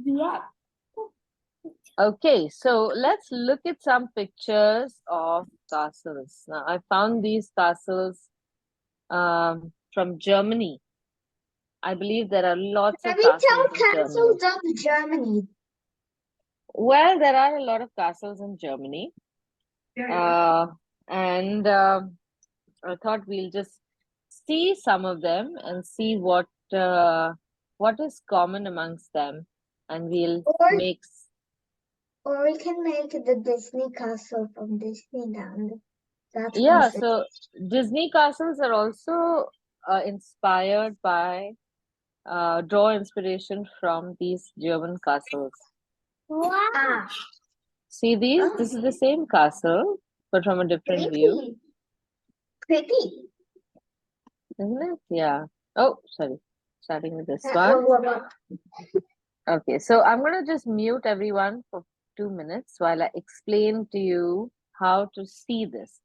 Yeah. Okay, so let's look at some pictures of castles. Now, I found these castles from Germany. I believe there are lots Can of we castles tell in Germany. castles of Germany? Well, there are a lot of castles in Germany. And I thought we'll just see some of them and see what is common amongst them, and we'll Or make. or we can make the Disney castle from Disneyland. That's Yeah, also so Disney castles are also inspired by draw inspiration from these German castles. wow. See these? Oh, This is the same castle, but from a different view, pretty. isn't it? Yeah. Oh, sorry. Starting with this Uh, one. uh, Okay, so I'm going to just mute everyone for 2 minutes while I explain to you how to see this.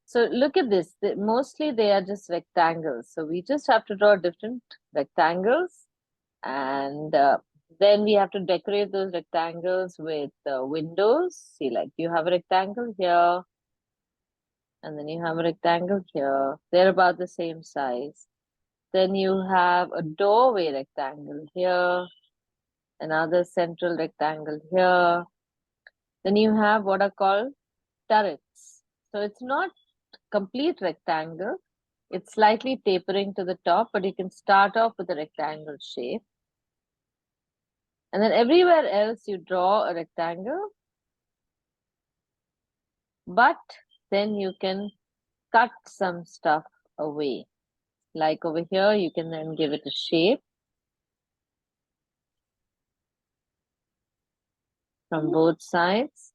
So look at this. Mostly they are just rectangles. So we just have to draw different rectangles, and then we have to decorate those rectangles with windows. See, like you have a rectangle here, and then you have a rectangle here. They're about the same size. Then you have a doorway rectangle here, another central rectangle here. Then you have what are called turrets. So it's not complete rectangle. It's slightly tapering to the top, but you can start off with a rectangle shape. And then everywhere else you draw a rectangle, but then you can cut some stuff away. Like over here, you can then give it a shape from both sides.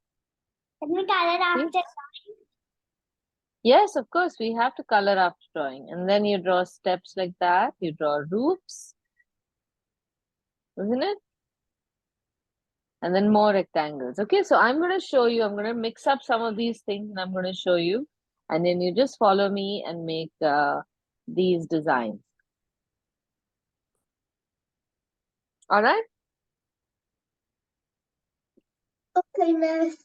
Can we color after? Yes, of course, we have to color after drawing. And then you draw steps like that. You draw roofs, isn't it? And then more rectangles. Okay, so I'm going to show you, I'm going to mix up some of these things and I'm going to show you. And then you just follow me and make these designs. All right? Okay, miss.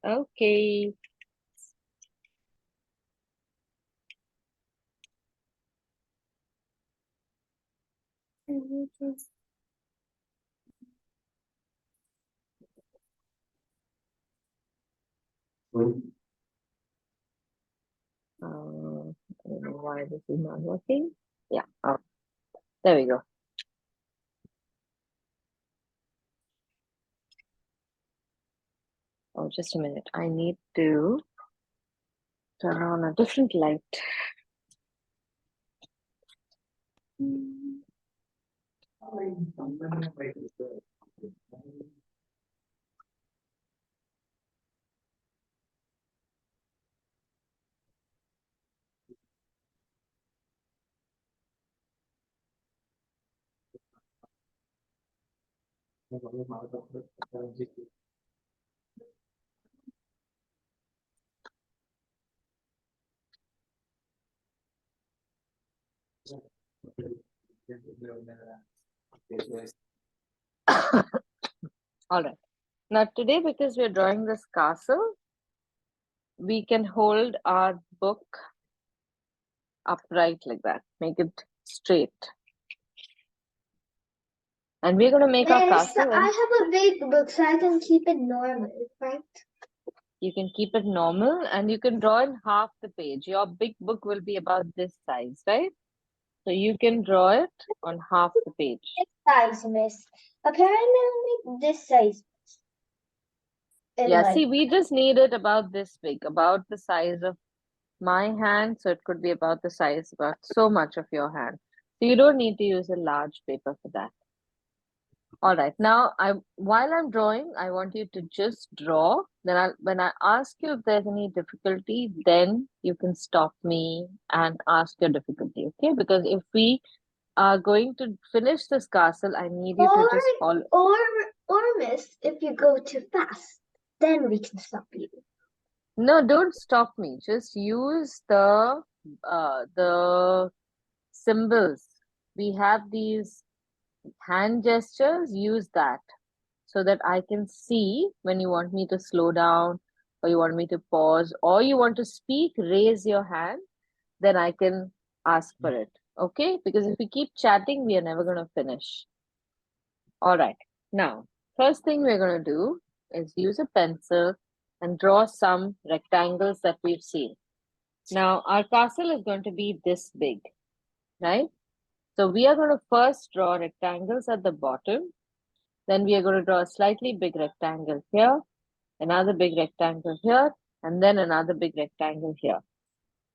Okay. I don't know why this is not working. Yeah, oh, there we go. Oh, just a minute. I need to turn on a different light. All right. Now today, because we're drawing this castle, we can hold our book upright like that. Make it straight. And we're going to make our Miss, castle, and I have a big book, so I can keep it normal, right? you can keep it normal and you can draw in half the page. Your big book will be about this size, right? So you can draw it on half the page. This size, miss. Apparently, this size. Yeah, Like, see, we just need it about this big, about the size of my hand. So it could be about the size, about so much of your hand. So you don't need to use a large paper for that. All right. Now, while I'm drawing, I want you to just draw. Then when I ask you if there's any difficulty, then you can stop me and ask your difficulty, okay? Because if we are going to finish this castle, I need you to just follow. or miss, if you go too fast, then we can stop you. No, don't stop me. Just use the symbols. We have these hand gestures. Use that. so that I can see when you want me to slow down, or you want me to pause, or you want to speak, raise your hand, then I can ask for it. Okay? Because if we keep chatting, we are never going to finish. All right. Now, first thing we're going to do is use a pencil and draw some rectangles that we've seen. Now, our castle is going to be this big, right? So we are going to first draw rectangles at the bottom. Then we are going to draw a slightly big rectangle here, another big rectangle here, and then another big rectangle here.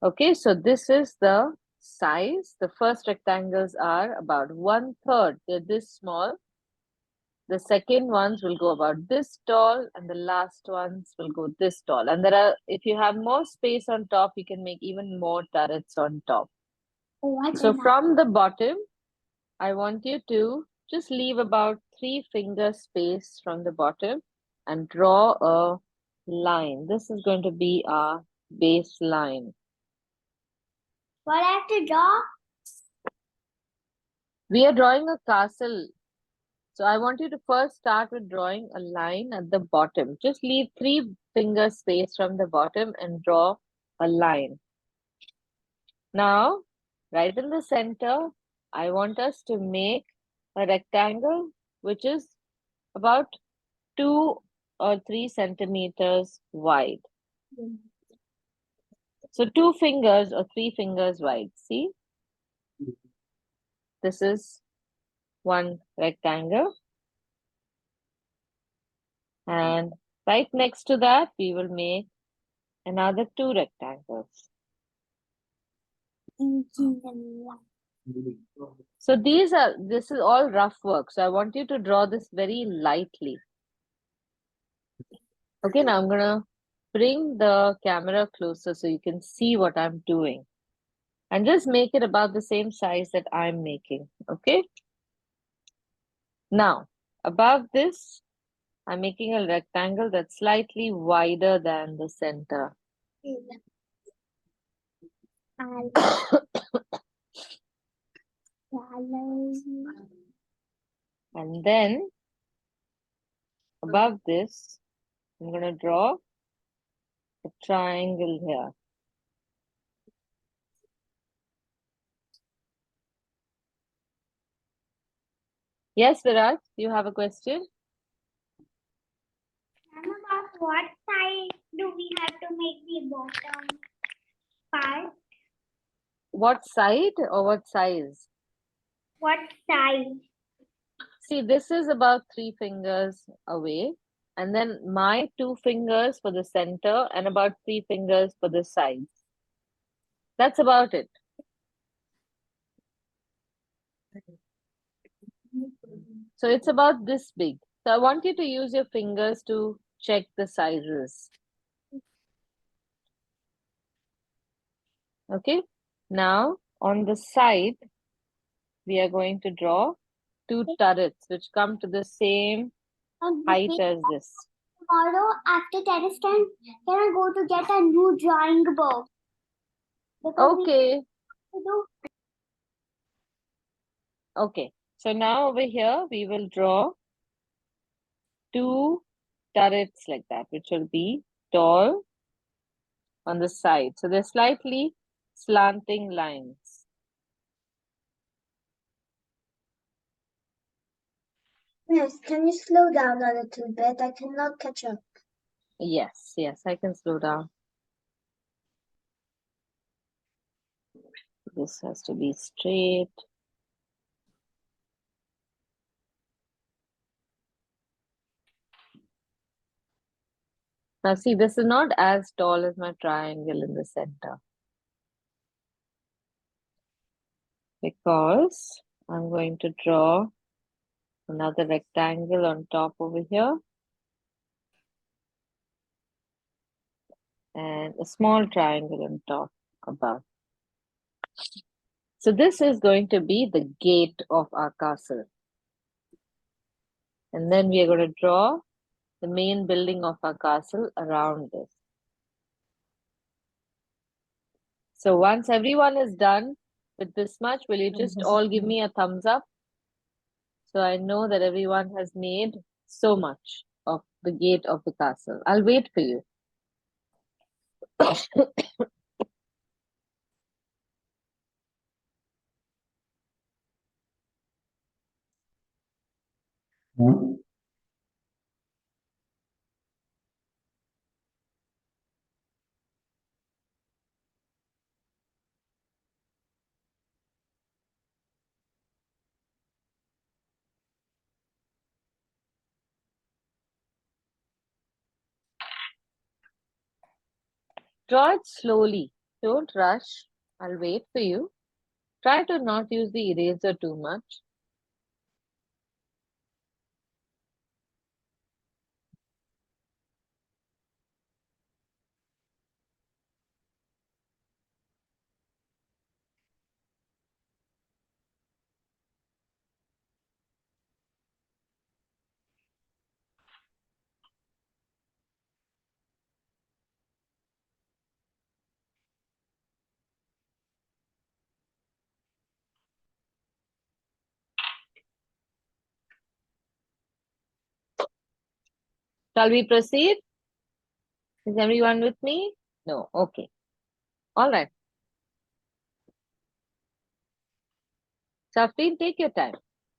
Okay, so this is the size. The first rectangles are about 1/3. They're this small. The second ones will go about this tall, and the last ones will go this tall. And there are, if you have more space on top, you can make even more turrets on top. So from the bottom, I want you to just leave about 3 finger space from the bottom and draw a line. This is going to be our baseline. What I have to draw? We are drawing a castle. So I want you to first start with drawing a line at the bottom. Just leave 3 finger space from the bottom and draw a line. Now, right in the center, I want us to make a rectangle which is about 2 or 3 centimeters wide. So 2 fingers or 3 fingers wide. See? This is one rectangle. And right next to that, we will make another 2 rectangles. So this is all rough work. So I want you to draw this very lightly. Okay, now I'm gonna bring the camera closer so you can see what I'm doing. And just make it about the same size that I'm making, okay? Now, above this, I'm making a rectangle that's slightly wider than the center. And then, above this, I'm gonna draw a triangle here. Yes, Virat, you have a question? About what side do we have to make the bottom part? What side or what size? What size? See, this is about 3 fingers away. And then my 2 fingers for the center and about 3 fingers for the sides. That's about it. So it's about this big. So I want you to use your fingers to check the sizes. Okay. Now on the side, we are going to draw 2 turrets which come to the same height as this. Tomorrow after tennis time, can I go to get a new drawing book? Okay. Okay. So now over here, we will draw 2 turrets like that, which will be tall on the side. So they're slightly slanting lines. Yes, can you slow down a little bit? I cannot catch up. Yes, I can slow down. This has to be straight. Now see, this is not as tall as my triangle in the center, because I'm going to draw another rectangle on top over here and a small triangle on top above. So this is going to be the gate of our castle. And then we are going to draw the main building of our castle around this. So once everyone is done with this much, will you just all give me a thumbs up? So I know that everyone has made so much of the gate of the castle. I'll wait for you. Draw it slowly. Don't rush. I'll wait for you. Try to not use the eraser too much. Shall we proceed? Is everyone with me? No. Okay. All right. Safteen, take your time.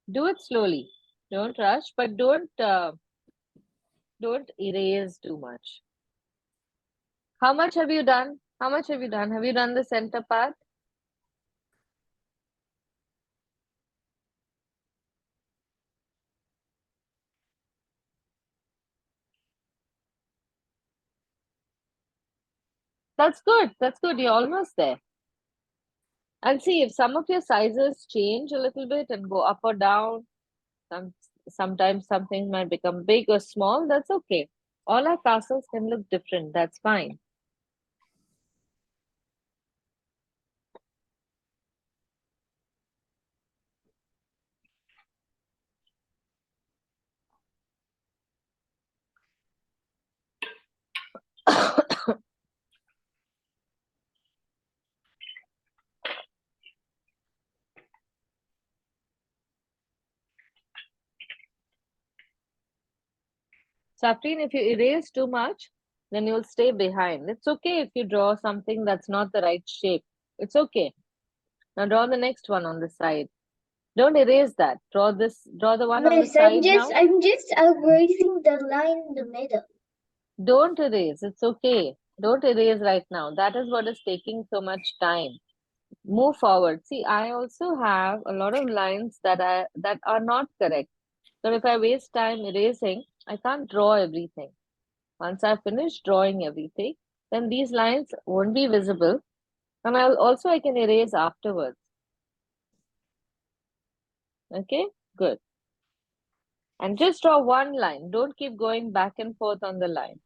Do it slowly. Don't rush, but don't erase too much. How much have you done? How much have you done? Have you done the center part? That's good. That's good. You're almost there. And see if some of your sizes change a little bit and go up or down. Some sometimes some things might become big or small. That's okay. All our castles can look different. That's fine. Safreen, if you erase too much, then you'll stay behind. It's okay if you draw something that's not the right shape. It's okay. Now draw the next one on the side. Don't erase that. Draw the one on the Miss, I'm side just now. I'm just erasing the line in the middle. Don't erase. It's okay. Don't erase right now. That is what is taking so much time. Move forward. See, I also have a lot of lines that are not correct. So if I waste time erasing, I can't draw everything. Once I finish drawing everything, then these lines won't be visible. And I can erase afterwards. Okay, good. And just draw one line. Don't keep going back and forth on the line.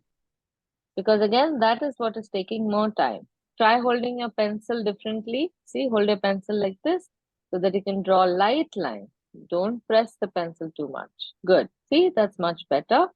Because again, that is what is taking more time. Try holding your pencil differently. See, hold your pencil like this so that you can draw light lines. Don't press the pencil too much. Good. See, that's much better.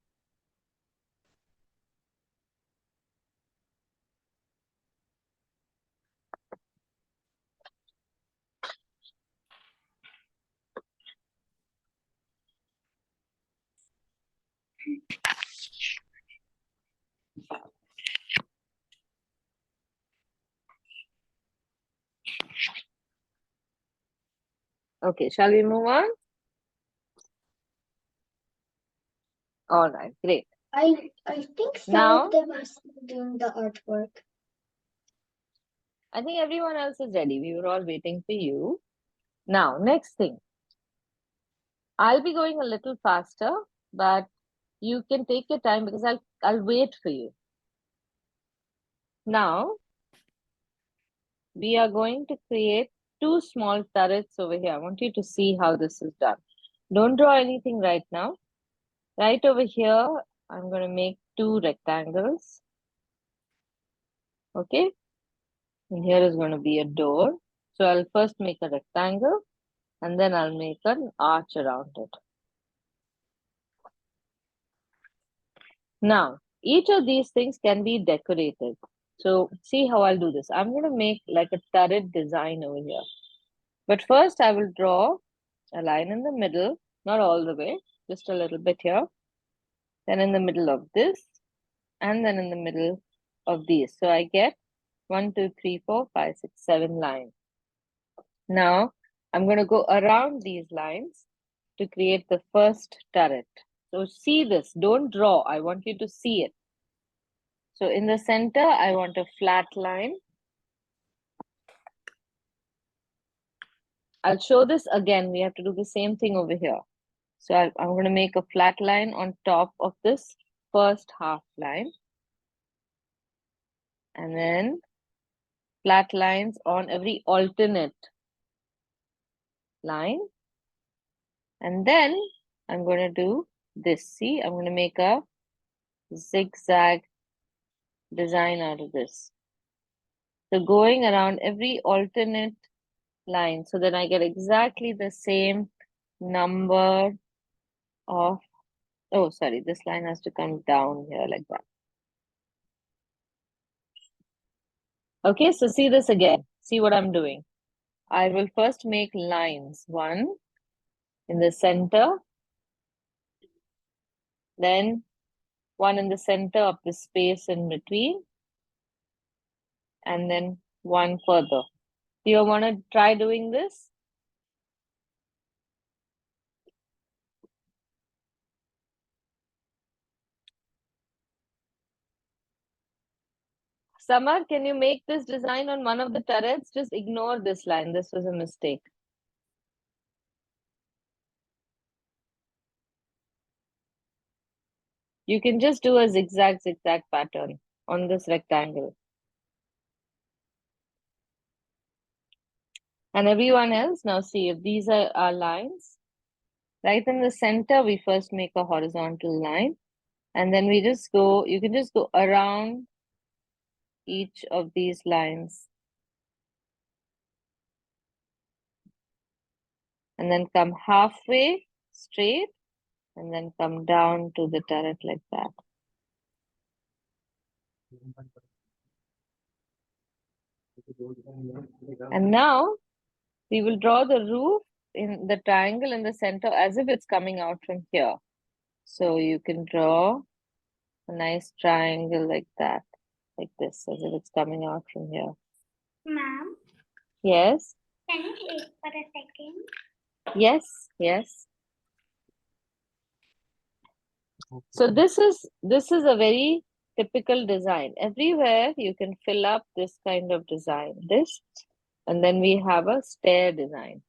Okay, shall we move on? All right, great. I think some Now, of them are still doing the artwork. I think everyone else is ready. We were all waiting for you. Now, next thing. I'll be going a little faster, but you can take your time because I'll wait for you. Now, we are going to create two small turrets over here. I want you to see how this is done. Don't draw anything right now. Right over here, I'm going to make two rectangles. Okay. And here is going to be a door. So I'll first make a rectangle and then I'll make an arch around it. Now, each of these things can be decorated. So see how I'll do this. I'm going to make like a turret design over here. But first I will draw a line in the middle, not all the way, just a little bit here. then in the middle of this, and then in the middle of these. So I get 1, 2, 3, 4, 5, 6, 7 lines. Now I'm going to go around these lines to create the first turret. So see this, don't draw. I want you to see it. So in the center, I want a flat line. I'll show this again. We have to do the same thing over here. So I'm going to make a flat line on top of this first half line. And then flat lines on every alternate line. And then I'm going to do this. See, I'm going to make a zigzag design out of this. So going around every alternate line. So then I get exactly the same number of, oh, sorry, this line has to come down here like that. Okay, so see this again. See what I'm doing. I will first make lines. One in the center, then one in the center of the space in between, and then one further. Do you want to try doing this? Samar, can you make this design on one of the turrets? Just ignore this line. This was a mistake. You can just do a zigzag pattern on this rectangle. And everyone else, now see, if these are our lines, right in the center, we first make a horizontal line. And then we just go, you can just go around each of these lines. And then come halfway straight, and then come down to the turret like that. And now we will draw the roof in the triangle in the center as if it's coming out from here. So you can draw a nice triangle like that, like this, as if it's coming out from here. Ma'am, Yes, can you wait for a second? yes, yes. So this is a very typical design. Everywhere you can fill up this kind of design. This, and then we have a stair design.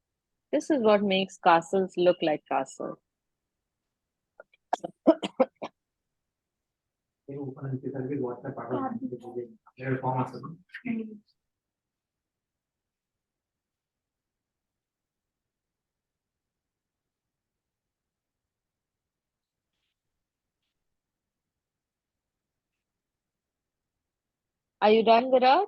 This is what makes castles look like castles. Are you done, Viraj?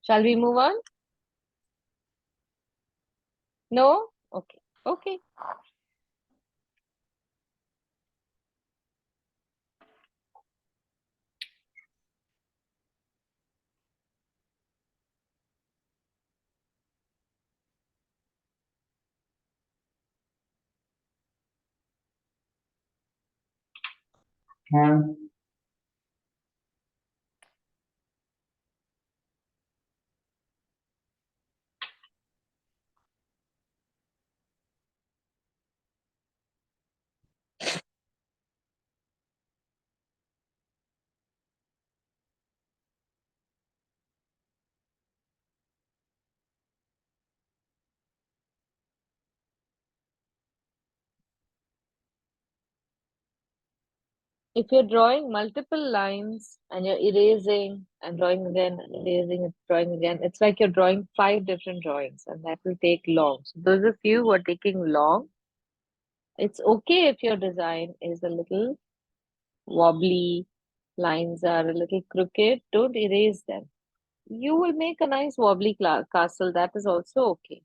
Shall we move on? No? Okay. Okay. If you're drawing multiple lines and you're erasing and drawing again, and erasing and drawing again, it's like you're drawing 5 different drawings, and that will take long. So those of you who are taking long, it's okay if your design is a little wobbly, lines are a little crooked, don't erase them. You will make a nice wobbly castle, that is also okay.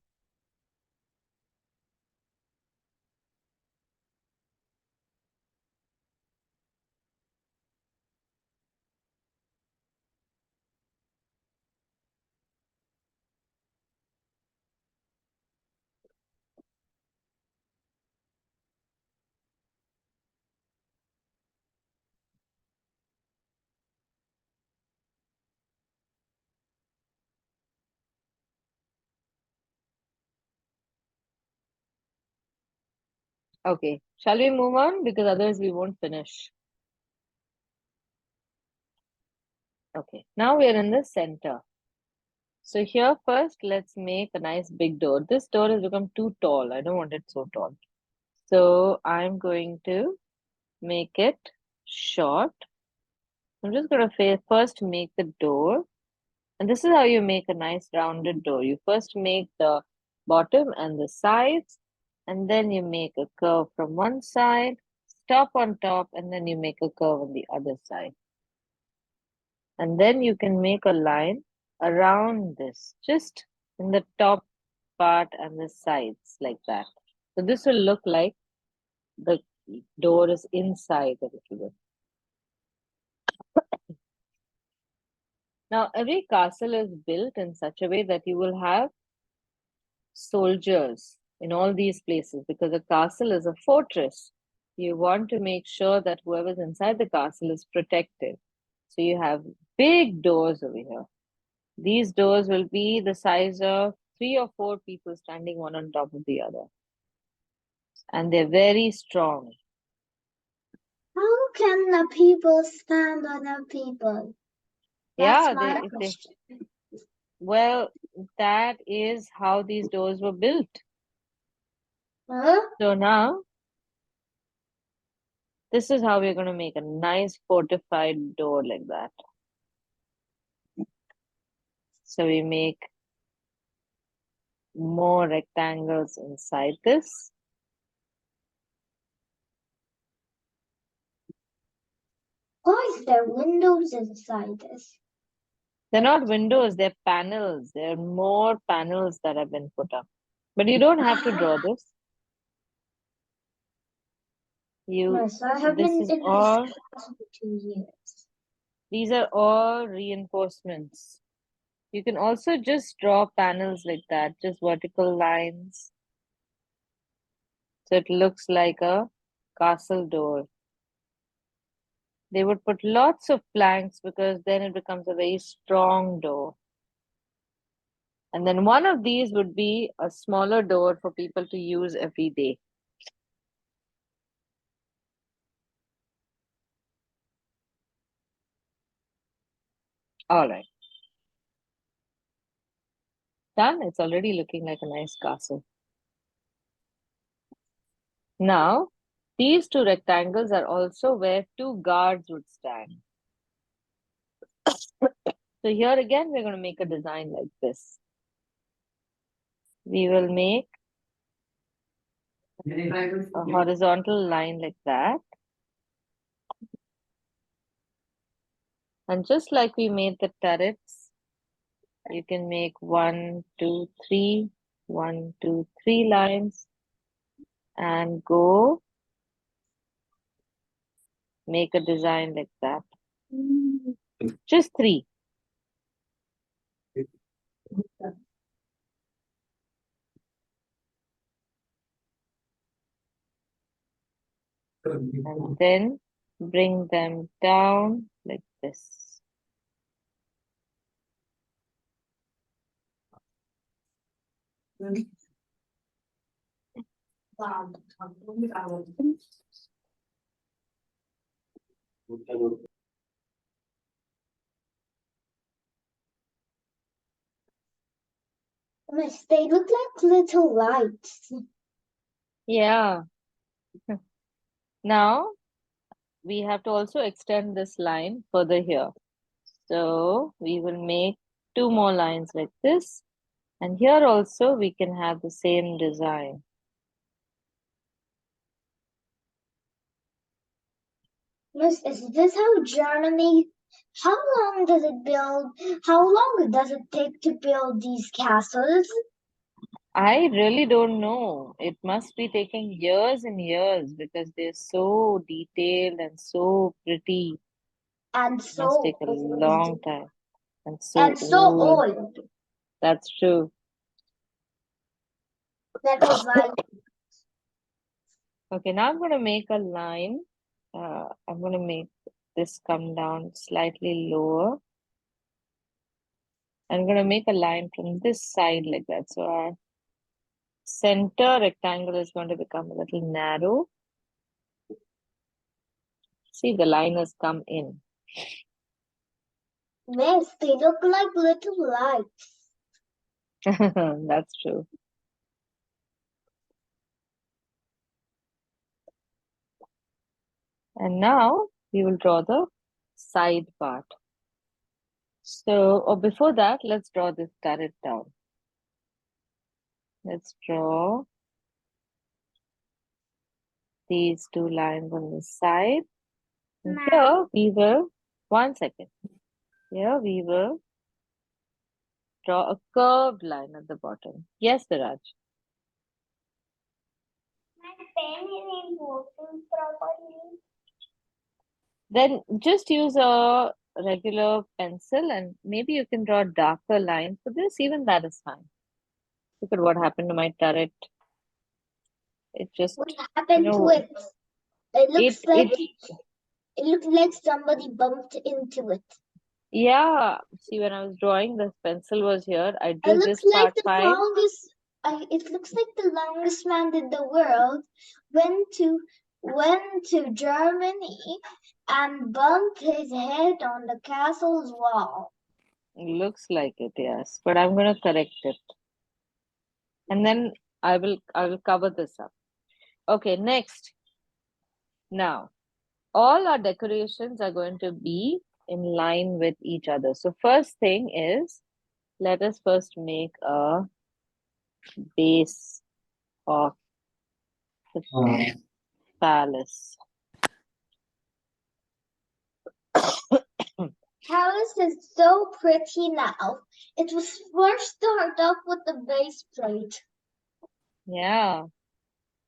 Okay, shall we move on? Because otherwise we won't finish. Okay, now we are in the center. So here first, let's make a nice big door. This door has become too tall. I don't want it so tall. So I'm going to make it short. I'm just going to first make the door. And this is how you make a nice rounded door. You first make the bottom and the sides, and then you make a curve from one side, stop on top, and then you make a curve on the other side. And then you can make a line around this, just in the top part and the sides like that. So this will look like the door is inside a little bit. Now, every castle is built in such a way that you will have soldiers in all these places because a castle is a fortress. You want to make sure that whoever's inside the castle is protected. So you have big doors over here. These doors will be the size of 3 or 4 people standing one on top of the other. And they're very strong. How can the people stand on the people? That's Yeah, my question. well, that is how these doors were built. Huh? So now, this is how we're going to make a nice fortified door like that. So we make more rectangles inside this. Why is there windows inside this? They're not windows, they're panels. There are more panels that have been put up. But you don't have to draw this. Yes, I have This been is in this all, class for 2 years. these are all reinforcements. You can also just draw panels like that, just vertical lines. So it looks like a castle door. They would put lots of planks because then it becomes a very strong door. And then one of these would be a smaller door for people to use every day. All right. Done. It's already looking like a nice castle. Now, these 2 rectangles are also where 2 guards would stand. So here again, we're going to make a design like this. We will make a horizontal line like that. And just like we made the turrets, you can make 1, 2, 3, 1, 2, 3 lines and go make a design like that. Just 3. And then bring them down like this. Miss, they look like little lights. Yeah. Now, we have to also extend this line further here. So we will make two more lines like this. And here also we can have the same design. Miss, is this how Germany? How long does it build? How long does it take to build these castles? I really don't know. It must be taking years and years because they're so detailed and so pretty. And It must so take a old. long time and so And so old. old. That's true. That was like, Okay, now I'm going to make a line. I'm going to make this come down slightly lower. I'm going to make a line from this side like that. So our center rectangle is going to become a little narrow. See, the line has come in. Miss, they look like little lights. That's true. And now we will draw the side part. So, or before that, let's draw this turret down. Let's draw these two lines on the side. And here we will, one second. Here we will draw a curved line at the bottom. Yes, Viraj. My pen isn't working properly. Then just use a regular pencil and maybe you can draw a darker line for this. Even that is fine. Look at what happened to my turret. It just, What happened to it? It looks like somebody bumped into it. Yeah. See, when I was drawing, the pencil was here. I It drew looks this like part the fine. longest. It looks like the longest man in the world went to Germany and bumped his head on the castle's wall. Looks like it, yes. But I'm gonna correct it. And then I will cover this up. Okay, next. Now, all our decorations are going to be in line with each other. So first thing is, let us first make a base of the palace. Palace is so pretty now. It was first started off with the base plate. Yeah.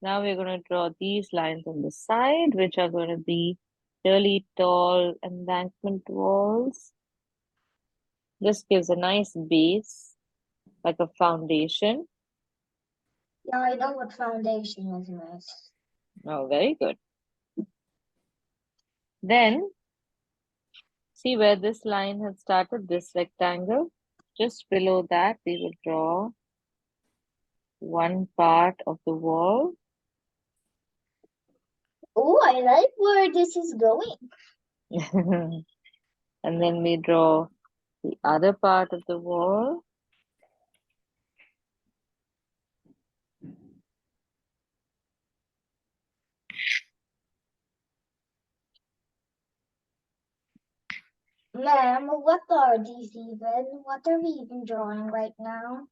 Now we're going to draw these lines on the side, which are going to be really tall embankment walls. This gives a nice base, like a foundation. Yeah, I know what foundation is, miss. Oh, very good. Then, see where this line had started, this rectangle? Just below that, we will draw one part of the wall. Oh, I like where this is going. And then we draw the other part of the wall. Ma'am, what are these even? What are we even drawing right now?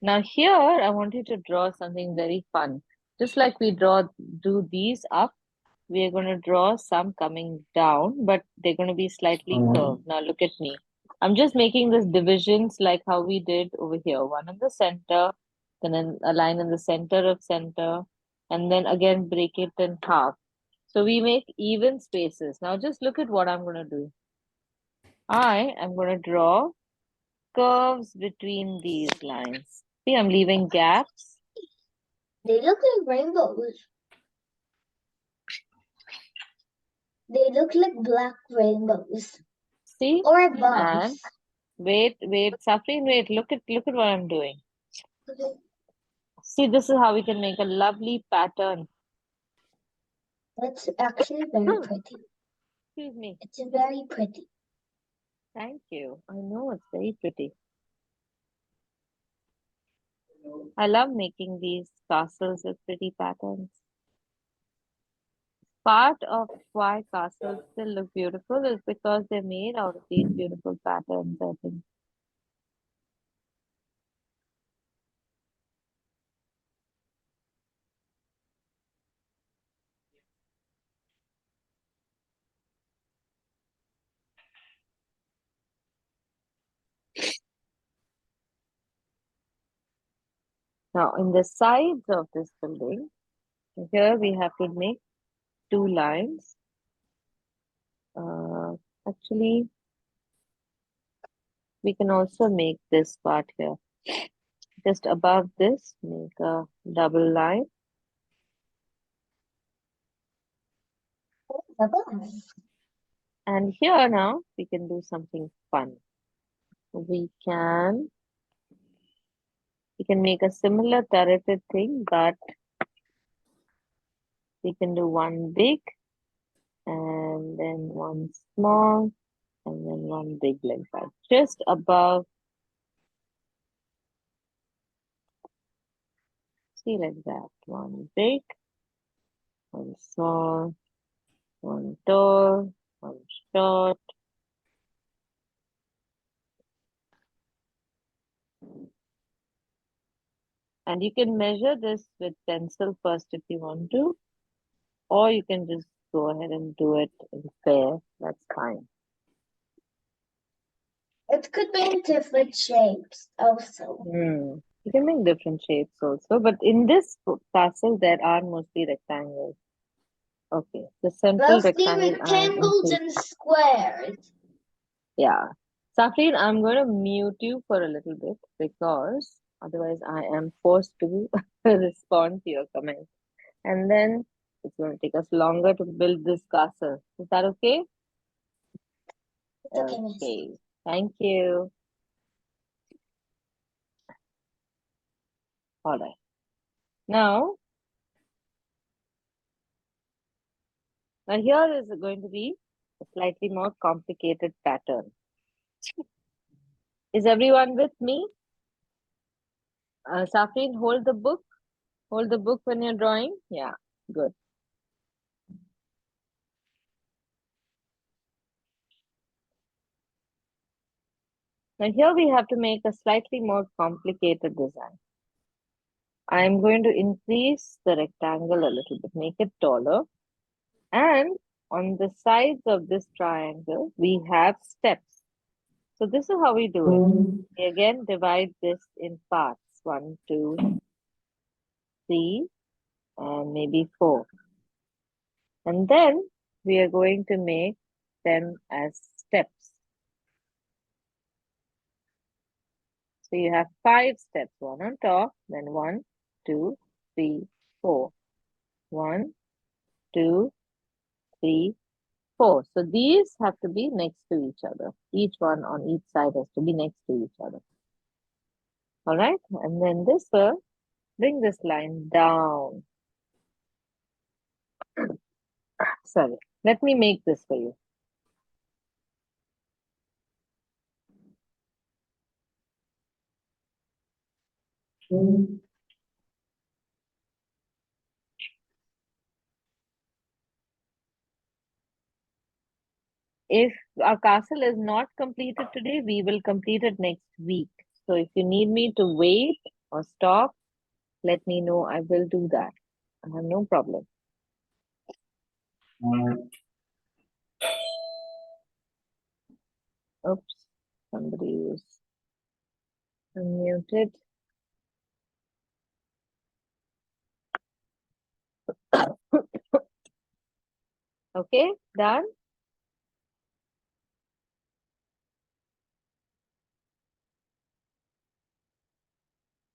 Now here, I want you to draw something very fun. Just like we do these up, we are going to draw some coming down, but they're going to be slightly curved. Now look at me. I'm just making this divisions like how we did over here. One in the center, then a line in the center of center, and then again break it in half. So we make even spaces. Now just look at what I'm going to do. I am going to draw curves between these lines. See, I'm leaving gaps. They look like rainbows. They look like black rainbows. See? Or And bumps. wait, Safreen, wait, look at what I'm doing. See, this is how we can make a lovely pattern. That's actually very pretty. Excuse me. It's very pretty. Thank you. I know it's very pretty. I love making these castles with pretty patterns. part of why castles still look beautiful is because they're made out of these beautiful patterns, I think. Now, in the sides of this building, here we have to make two lines. Uh, Actually, we can also make this part here. Just above this, make a double line. And here now, we can do something fun. We can we can make a similar turreted thing, but we can do one big and then one small and then one big like that. Just above, see like that. One big, one small, one tall, one short. And you can measure this with pencil first if you want to, or you can just go ahead and do it in pair. That's fine. It could be in different shapes also. You can make different shapes also, but in this castle there are mostly rectangles. Okay, the central Mostly rectangle I am rectangles increasing. and squares. Yeah. Safreen, I'm going to mute you for a little bit because otherwise I am forced to respond to your comment. And then it's going to take us longer to build this castle. Is that okay? It's okay, miss. Okay. Thank you. All right. Now here is going to be a slightly more complicated pattern. Is everyone with me? Safreen, hold the book. Hold the book when you're drawing. Yeah, good. Now here we have to make a slightly more complicated design. I'm going to increase the rectangle a little bit, make it taller. And on the sides of this triangle, we have steps. So this is how we do it. We again divide this in parts, 1, 2, 3, and maybe 4. And then we are going to make them as steps. So you have 5 steps, one on top, then 1, 2, 3, 4. 1, 2, 3, 4. So these have to be next to each other. Each one on each side has to be next to each other. All right. And then this will bring this line down. Sorry. Let me make this for you. If our castle is not completed today, we will complete it next week. So if you need me to wait or stop, let me know. I will do that. I have no problem. Oops, somebody is unmuted. Okay, done?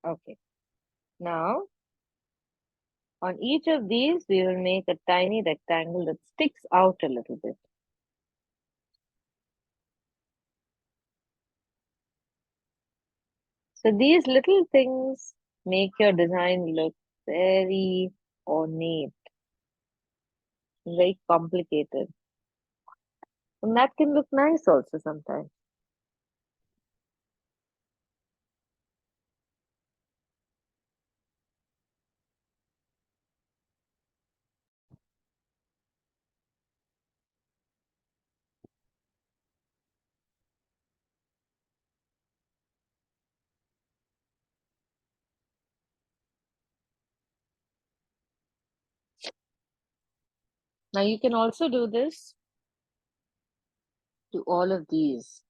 Okay. Now, on each of these, we will make a tiny rectangle that sticks out a little bit. So these little things make your design look very ornate, very complicated. And that can look nice also sometimes. Now you can also do this to all of these.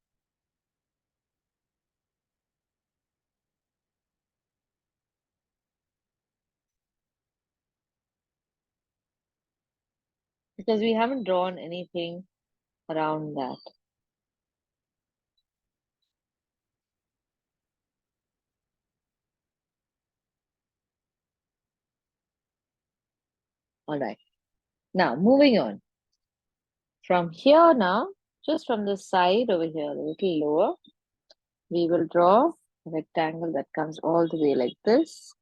Because we haven't drawn anything around that. All right. Now moving on. From here now, just from the side over here, a little lower, we will draw a rectangle that comes all the way like this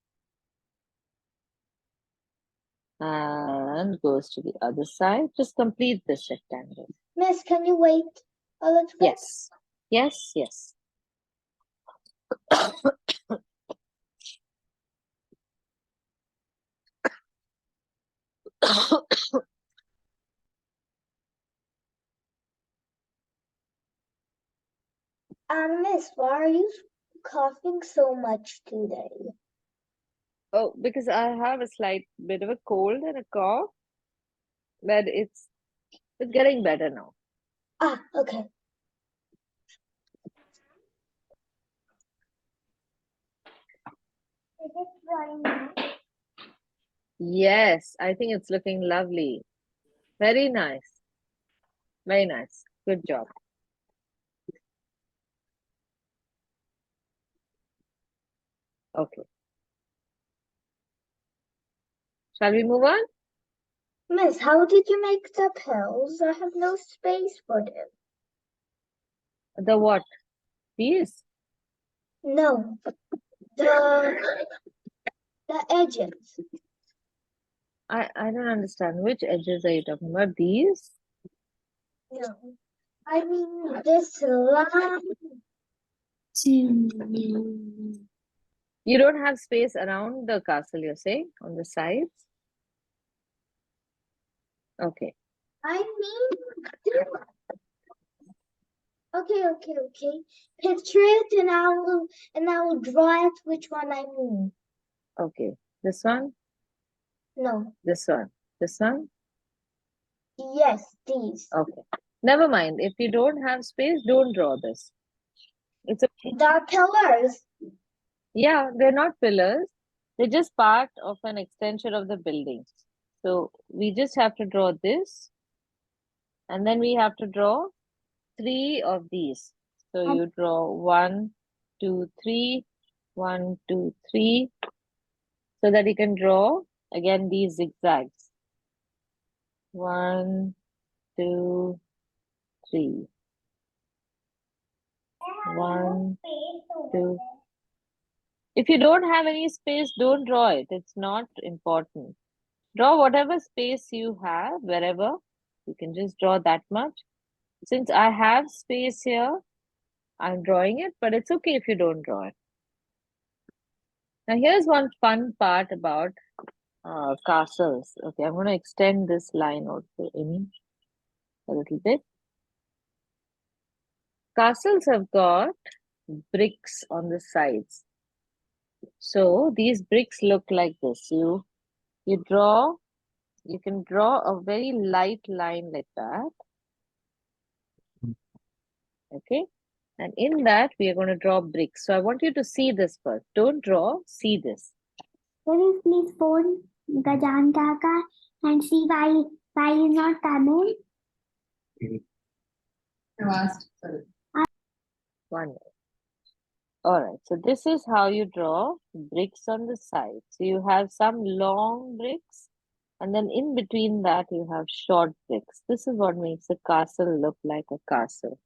and goes to the other side. Just complete this rectangle. Miss, can you wait a little bit? Yes. Yes, yes. Miss, why are you coughing so much today? Oh, because I have a slight bit of a cold and a cough, but it's getting better now. Okay. Is it drying now? Yes, I think it's looking lovely. Very nice. Very nice. Good job. Okay. Shall we move on? Miss, how did you make the pills? I have no space for them. The what? These? No, the edges. I don't understand. Which edges are you talking about? These? No, I mean this line. You don't have space around the castle, you're saying? On the sides? Okay. I mean. Okay. Picture it, and I will draw it. Which one I mean? Okay. This one? No. This one? This one? Yes, these. Okay. Never mind. If you don't have space, don't draw this. It's okay. The pillars. Yeah, they're not pillars. They're just part of an extension of the building. So we just have to draw this. And then we have to draw 3 of these. So you draw 1, 2, 3, 1, 2, 3. So that you can draw again these zigzags. 1, 2, 3. 1, 2. If you don't have any space, don't draw it. It's not important. Draw whatever space you have, wherever. You can just draw that much. Since I have space here, I'm drawing it, but it's okay if you don't draw it. Now, here's one fun part about castles. Okay, I'm going to extend this line also in a little bit. Castles have got bricks on the sides. So these bricks look like this. You can draw a very light line like that. Okay. And in that, we are going to draw bricks. So I want you to see this first. Don't draw, see this. Can you please phone Gajan Kaka and see why he's not coming? One minute. All right. So this is how you draw bricks on the side. So you have some long bricks, and then in between that, you have short bricks. This is what makes a castle look like a castle.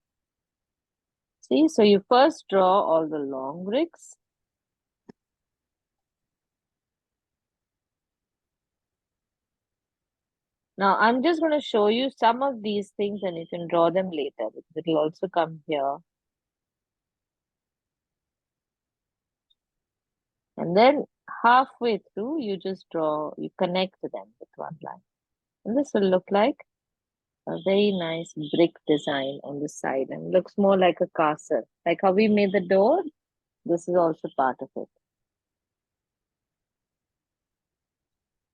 See, so you first draw all the long bricks. Now, I'm just going to show you some of these things and you can draw them later because it will also come here. And then halfway through, you just you connect them with one line. And this will look like a very nice brick design on the side and looks more like a castle. Like how we made the door, this is also part of it.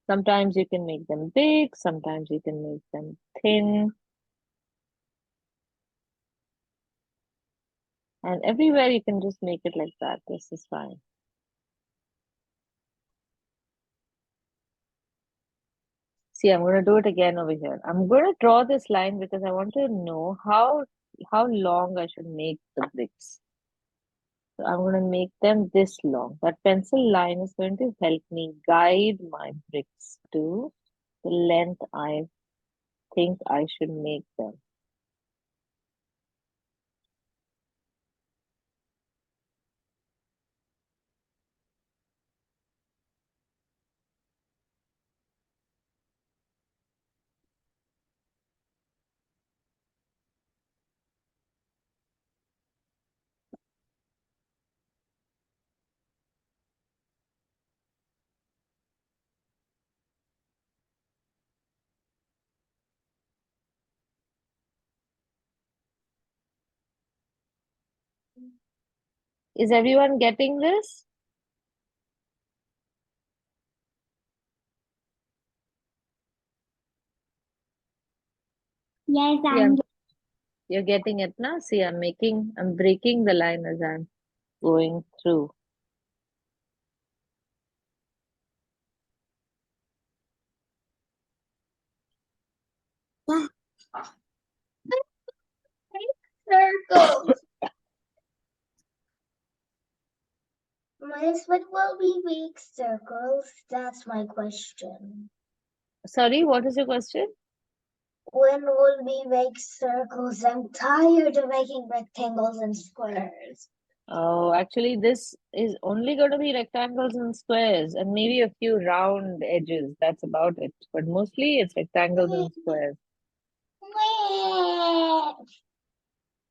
Sometimes you can make them big, sometimes you can make them thin. And everywhere you can just make it like that. This is fine. See, I'm going to do it again over here. I'm going to draw this line because I want to know how long I should make the bricks. So I'm going to make them this long. That pencil line is going to help me guide my bricks to the length I think I should make them. Is everyone getting this? Yes, Yeah, you're getting it now. See, I'm breaking the line as I'm going through. circles. Miss, what will be big circles? That's my question. Sorry, what is your question? When will we make circles? I'm tired of making rectangles and squares. Oh, actually, this is only going to be rectangles and squares and maybe a few round edges. That's about it. But mostly it's rectangles and squares.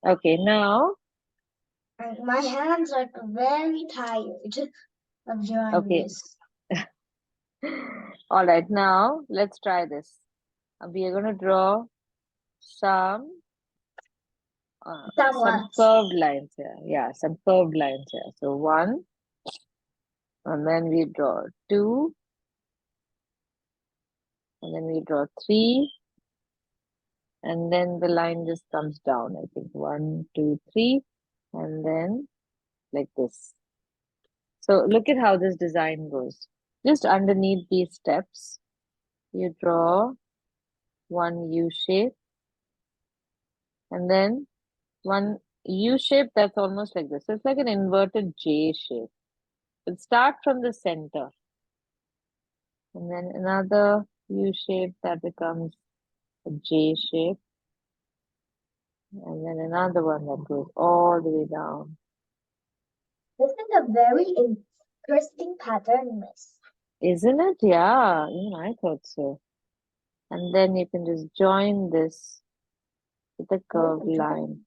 Okay, now, And my hands are very tired of drawing okay. this. All right, now let's try this. We are going to draw some some Somewhat. curved lines here. Yeah, some curved lines here. So one, and then we draw two, and then we draw three, and then the line just comes down. I think one, two, three, and then like this. So look at how this design goes. Just underneath these steps, you draw one U shape, and then one U shape that's almost like this. So it's like an inverted J shape. But start from the center, and then another U shape that becomes a J shape, and then another one that goes all the way down. This is a very interesting pattern, Miss. Isn't it? Yeah, even I thought so. And then you can just join this with a curved line.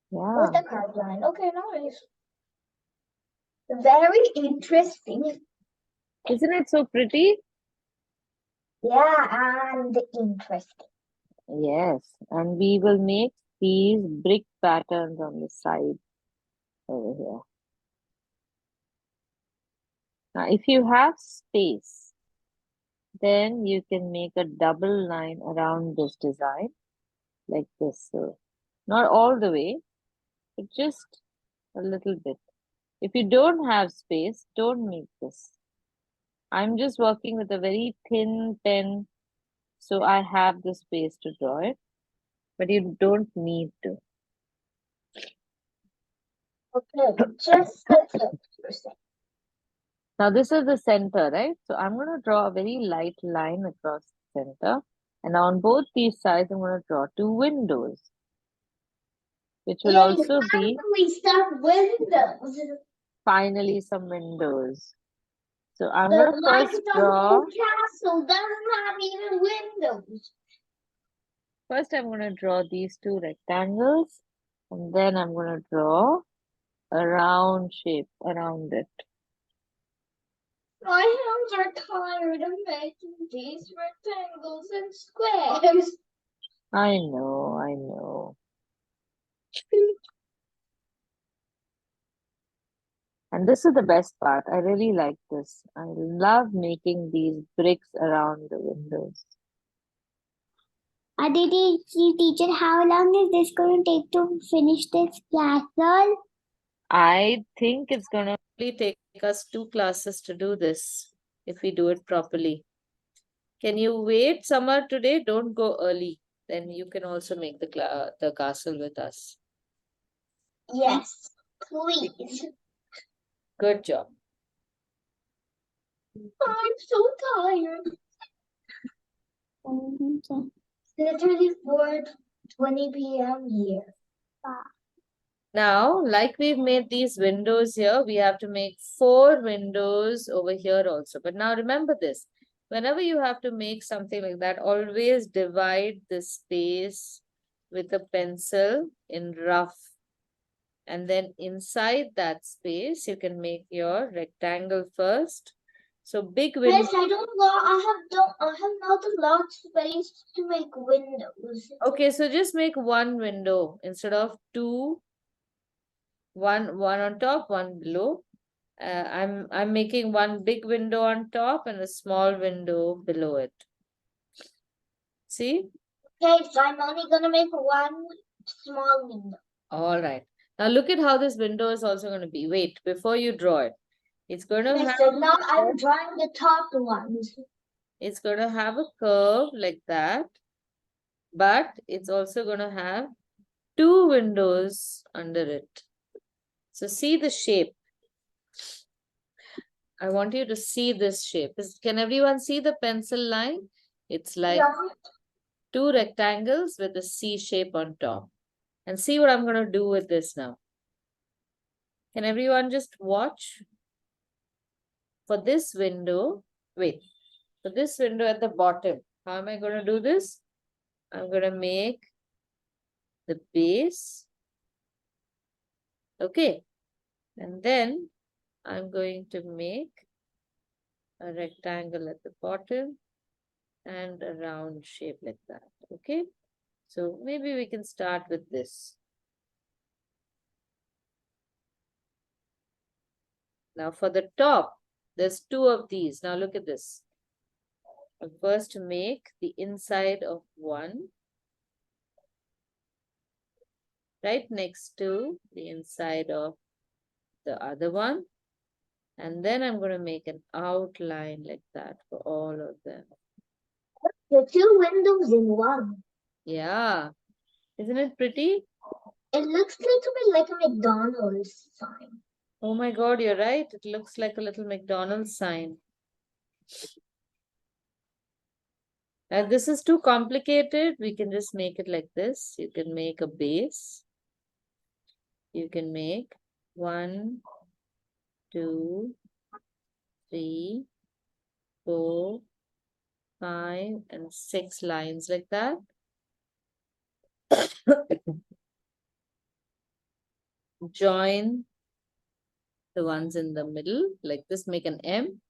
What's Yeah. the curved line? Okay, nice. Very interesting. Isn't it so pretty? Yeah, and interesting. Yes. And we will make these brick patterns on the side over here. Now, if you have space, then you can make a double line around this design like this. So not all the way, but just a little bit. If you don't have space, don't make this. I'm just working with a very thin pen, so I have the space to draw it, but you don't need to. Okay, just the tip. Now this is the center, right? So I'm going to draw a very light line across the center. And on both these sides, I'm going to draw two windows, which will Yay, also be finally start windows. finally some windows. So I'm The going to like first the draw, whole castle doesn't have even windows. first I'm going to draw these two rectangles, and then I'm going to draw a round shape around it. My hands are tired of making these rectangles and squares. I know, I know. And this is the best part. I really like this. I love making these bricks around the windows. Aditi, teacher, how long is this going to take to finish this castle? I think it's going to only take us 2 classes to do this if we do it properly. Can you wait, Summer, today? Don't go early. Then you can also make the castle with us. Yes, please. Good job. I'm so tired. Literally 4:20 p.m. here. Now, like we've made these windows here, we have to make 4 windows over here also. But now remember this, whenever you have to make something like that, always divide the space with a pencil in rough. And then inside that space, you can make your rectangle first. So big window. Miss, I have not a lot of space to make windows. Okay, so just make 1 window instead of 2. One on top, 1 below. I'm making 1 big window on top and a small window below it. See? Okay, so I'm only gonna make 1 small window. All right. Now look at how this window is also going to be. Wait, before you draw it, it's going to Miss, have so now I'm drawing the top ones. it's going to have a curve like that, but it's also going to have 2 windows under it. So see the shape. I want you to see this shape. Can everyone see the pencil line? It's like Yeah. 2 rectangles with a C shape on top. And see what I'm going to do with this now. Can everyone just watch? For this window, wait, for this window at the bottom, how am I going to do this? I'm going to make the base. Okay. And then I'm going to make a rectangle at the bottom and a round shape like that. Okay. So maybe we can start with this. Now for the top, there's 2 of these. Now look at this. I'll first make the inside of one right next to the inside of the other one. And then I'm going to make an outline like that for all of them. The 2 windows in 1. Yeah. Isn't it pretty? It looks a little bit like a McDonald's sign. Oh my God, you're right. It looks like a little McDonald's sign. If this is too complicated, we can just make it like this. You can make a base. You can make 1, 2, 3, 4, 5, and 6 lines like that. Join the ones in the middle like this, make an M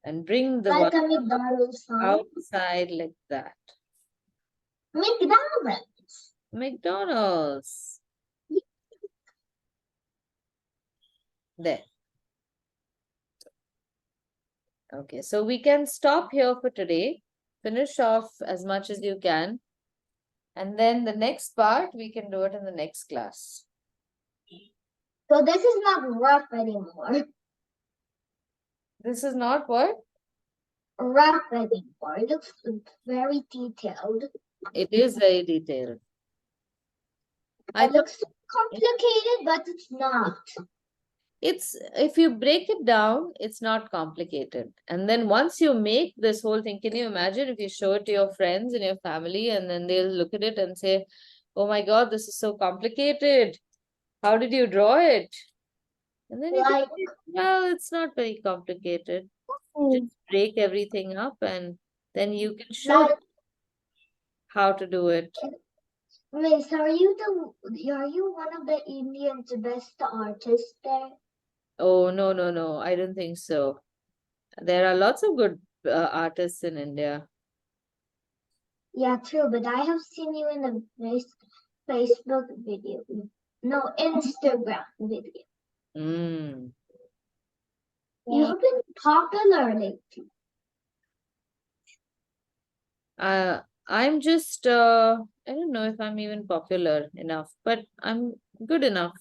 and bring the Like one a McDonald's sign. outside like that. McDonald's. McDonald's. There. Okay, so we can stop here for today. Finish off as much as you can. And then the next part, we can do it in the next class. So this is not rough anymore. This is not what? Rough anymore. It looks very detailed. It is very detailed. It looks complicated, but it's not. It's, if you break it down, it's not complicated. And then once you make this whole thing, can you imagine if you show it to your friends and your family and then they'll look at it and say, oh my God, this is so complicated. How did you draw it? And then you can Like, say, well, it's not very complicated. Just break everything up and then you can show like, them how to do it. Miss, are you one of the Indians' best artists there? Oh, no, no, no. I don't think so. There are lots of good artists in India. Yeah, true, but I have seen you in the Facebook video. No, Instagram video. Mm. You've been popular lately. I'm just I don't know if I'm even popular enough, but I'm good enough.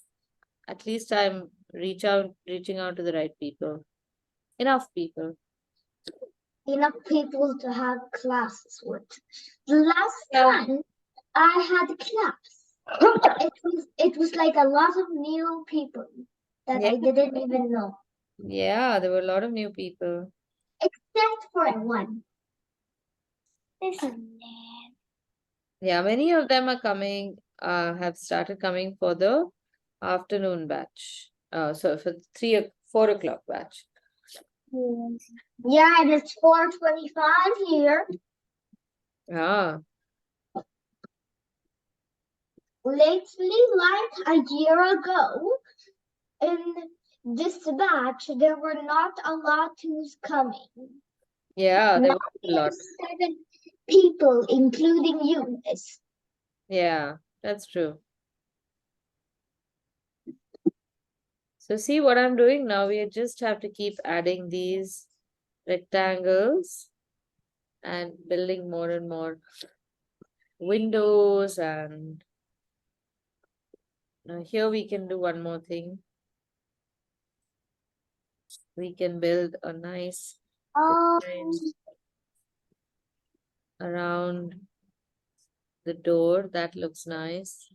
At least I'm reaching out to the right people. Enough people. Enough people to have classes with. The last Yeah. time I had class, it was like a lot of new people that Yeah, I didn't even know, yeah, there were a lot of new people. except for one. Isn't Yeah, many of them are coming, have started coming for the afternoon batch. So for 4 o'clock batch. it? Yeah, and it's 4:25 here. Ah, Lately, like a year ago, in this batch, there were not a lot who's coming. yeah, there Now was a lot. there's 7 people, including you, miss. Yeah, that's true. So see what I'm doing now. We just have to keep adding these rectangles and building more and more windows. And here we can do one more thing. We can build a nice design Um, around the door. That looks nice.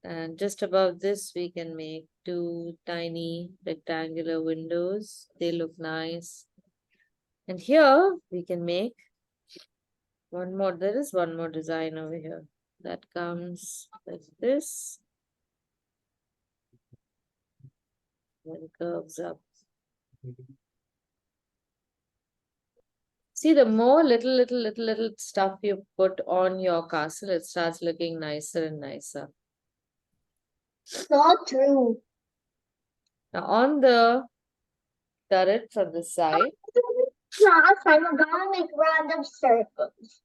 And just above this, we can make 2 tiny rectangular windows. They look nice. And here we can make one more. There is one more design over here that comes like this, then curves up. See, the more little stuff you put on your castle, it starts looking nicer and nicer. so true. Now, on the turrets on the side, Class, I'm gonna make random circles.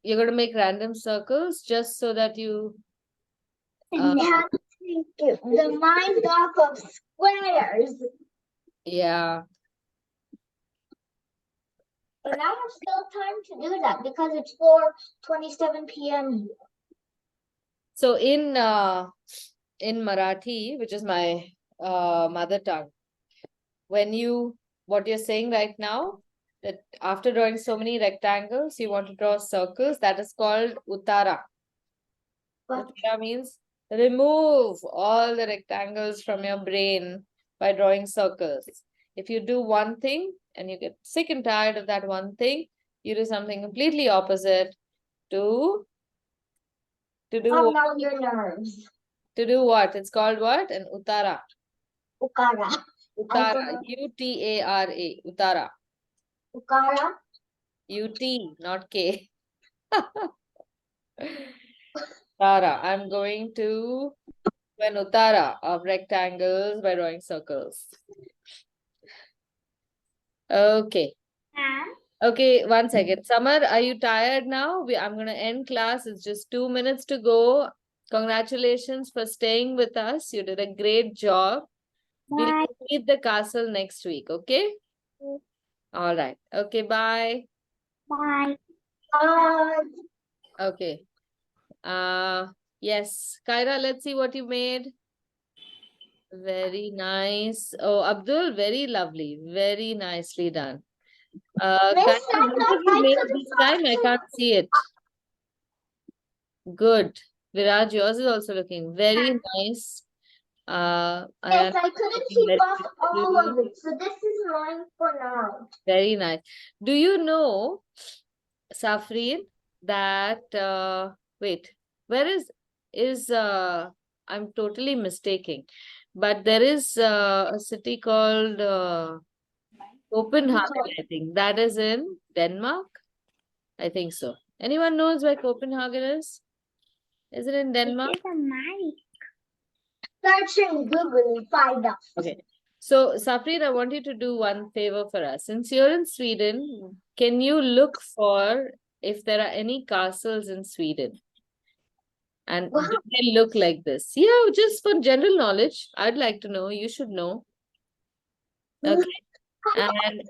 you're going to make random circles just so that you. And have to take the mind off of squares. Yeah. And I have still time to do that because it's 4:27 p.m. So in Marathi, which is my mother tongue, when what you're saying right now, that after drawing so many rectangles, you want to draw circles, that is called Uttara. But Uttara means remove all the rectangles from your brain by drawing circles. If you do one thing and you get sick and tired of that one thing, you do something completely opposite to calm do down your nerves. what? It's called what? An Uttara. Ukara. Uttara. Utara. Uttara. Ukara. Ut, not K. Tara. I'm going to do an Uttara of rectangles by drawing circles. Okay. Okay, 1 second. Summer, are you tired now? I'm going to end class. It's just 2 minutes to go. Congratulations for staying with us. You did a great job. We'll Bye. complete the castle next week, okay? All right. Okay, bye. Bye. Bye. Okay. Yes. Kyra, let's see what you made. Very nice. Oh, Abdul, very lovely. Very nicely done. Miss, Kyra, I what have thought you I made couldn't this talk time? I to can't see it. Good. Viraj, yours is also looking very nice. Yes, And I couldn't looking keep very up all pretty. of it, so this is mine for now. Very nice. Do you know, Safreen, that wait, where I'm totally mistaking, but there is a city called Copenhagen, I think. That is in Denmark. I think so. Anyone knows where Copenhagen is? Is it in Denmark? This is a mic. Search in Google and find out. Okay. So, Safreen, I want you to do one favor for us. Since you're in Sweden, can you look for if there are any castles in Sweden? And Wow. do they look like this? Yeah, just for general knowledge, I'd like to know. You should know. Okay. And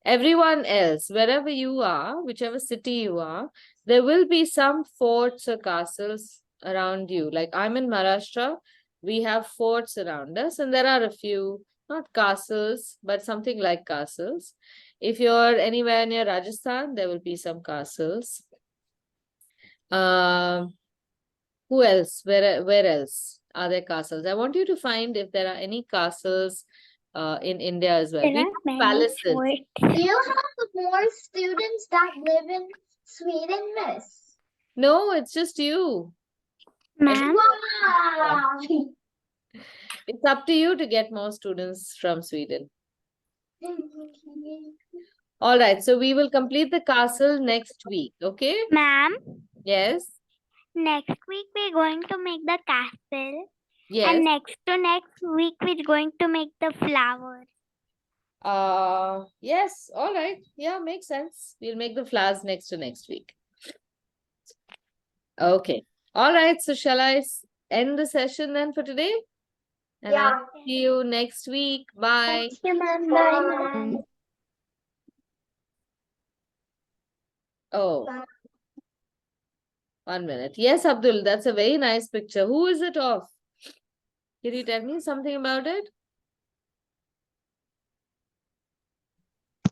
everyone else, wherever you are, whichever city you are, there will be some forts or castles around you. Like I'm in Maharashtra, we have forts around us, and there are a few, not castles, but something like castles. If you're anywhere near Rajasthan, there will be some castles. Um, who else? Where else are there castles? I want you to find if there are any castles in India as well. There We are have many palaces. forts. Do you have more students that live in Sweden, Miss? No, it's just you. Ma'am, Wow. It's up to you to get more students from Sweden. All right, so we will complete the castle next week, okay? ma'am, Yes, next week we're going to make the castle. yes. And next to next week we're going to make the flowers. Yes, all right. Yeah, makes sense. We'll make the flowers next to next week. Okay. All right, so shall I end the session then for today? And Yeah. I'll see you next week. Bye. Thank you, ma'am. Bye, Bye. ma'am. Oh, 1 minute. Yes, Abdul, that's a very nice picture. Who is it of? Can you tell me something about it?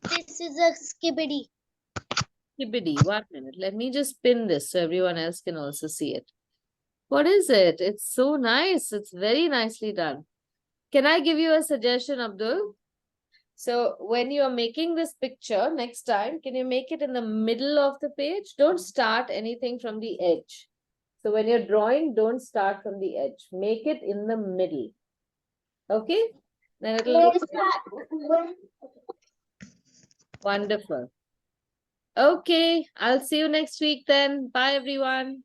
This is a skibidi. Skibidi. 1 minute. Let me just pin this so everyone else can also see it. What is it? It's so nice. It's very nicely done. Can I give you a suggestion, Abdul? So when you are making this picture next time, can you make it in the middle of the page? Don't start anything from the edge. So when you're drawing, don't start from the edge. Make it in the middle. Okay? Then it'll look wonderful. Okay, I'll see you next week then. Bye, everyone.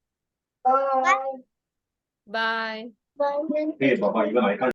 Bye. Bye. Bye. Hey, Baba, even I can't.